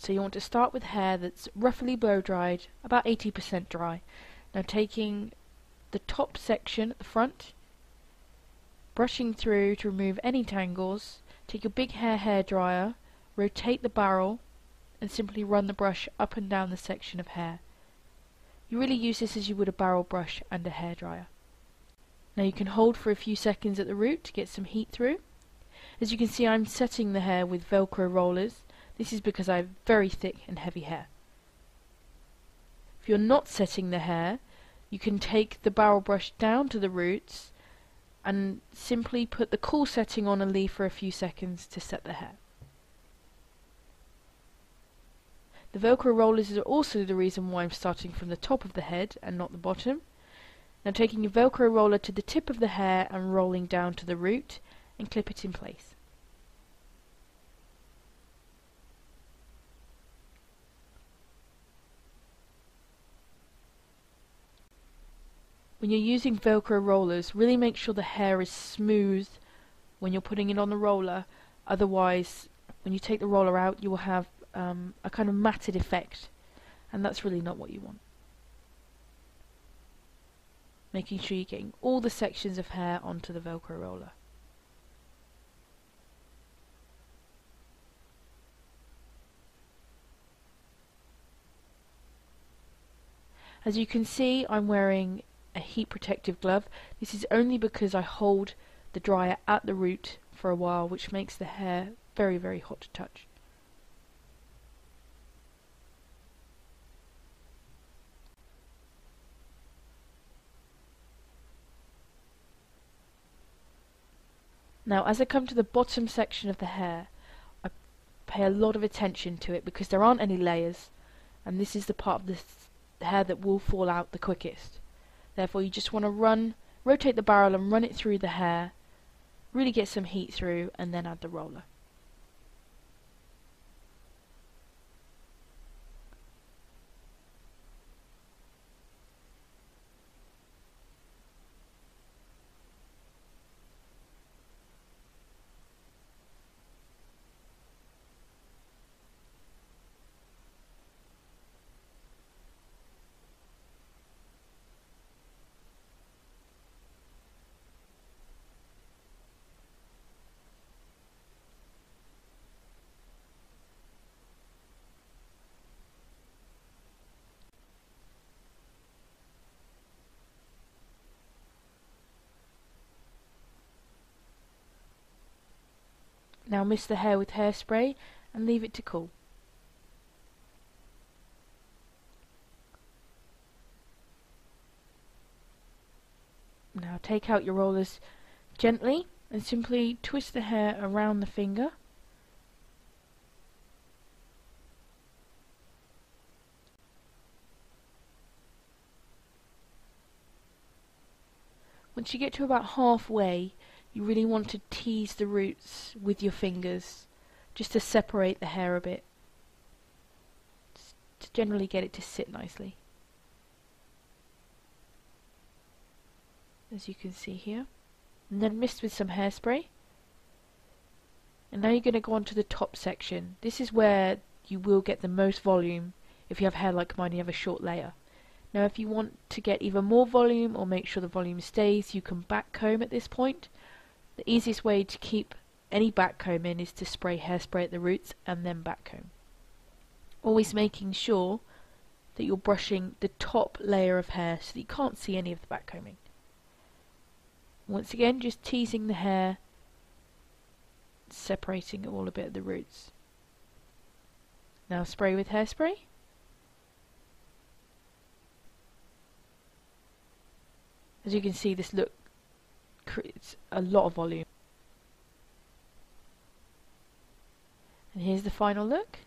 So you want to start with hair that's roughly blow dried, about 80% dry. Now taking the top section at the front, brushing through to remove any tangles, take your big hair dryer, rotate the barrel, and simply run the brush up and down the section of hair. You really use this as you would a barrel brush and a hairdryer. Now you can hold for a few seconds at the root to get some heat through. As you can see, I'm setting the hair with Velcro rollers. This is because I have very thick and heavy hair. If you're not setting the hair, you can take the barrel brush down to the roots and simply put the cool setting on and leave for a few seconds to set the hair. The Velcro rollers are also the reason why I'm starting from the top of the head and not the bottom. Now taking your Velcro roller to the tip of the hair and rolling down to the root and clip it in place. When you're using Velcro rollers, really make sure the hair is smooth when you're putting it on the roller. Otherwise, when you take the roller out, you will have a kind of matted effect, and that's really not what you want. Making sure you're getting all the sections of hair onto the Velcro roller. As you can see, I'm wearing a heat protective glove. This is only because I hold the dryer at the root for a while, which makes the hair very, very hot to touch. Now, as I come to the bottom section of the hair, I pay a lot of attention to it because there aren't any layers, and this is the part of the hair that will fall out the quickest. Therefore, you just want to rotate the barrel and run it through the hair, really get some heat through, and then add the roller. Now mist the hair with hairspray and leave it to cool. Now take out your rollers gently and simply twist the hair around the finger. Once you get to about halfway, you really want to tease the roots with your fingers, just to separate the hair a bit, just to generally get it to sit nicely. As you can see here. And then mist with some hairspray. And now you're going to go on to the top section. This is where you will get the most volume. If you have hair like mine, you have a short layer. Now if you want to get even more volume or make sure the volume stays, you can back comb at this point. The easiest way to keep any back comb in is to spray hairspray at the roots and then back comb. Always making sure that you're brushing the top layer of hair so that you can't see any of the back combing. Once again, just teasing the hair, separating it all a bit at the roots. Now spray with hairspray. As you can see, this look creates a lot of volume. And here's the final look.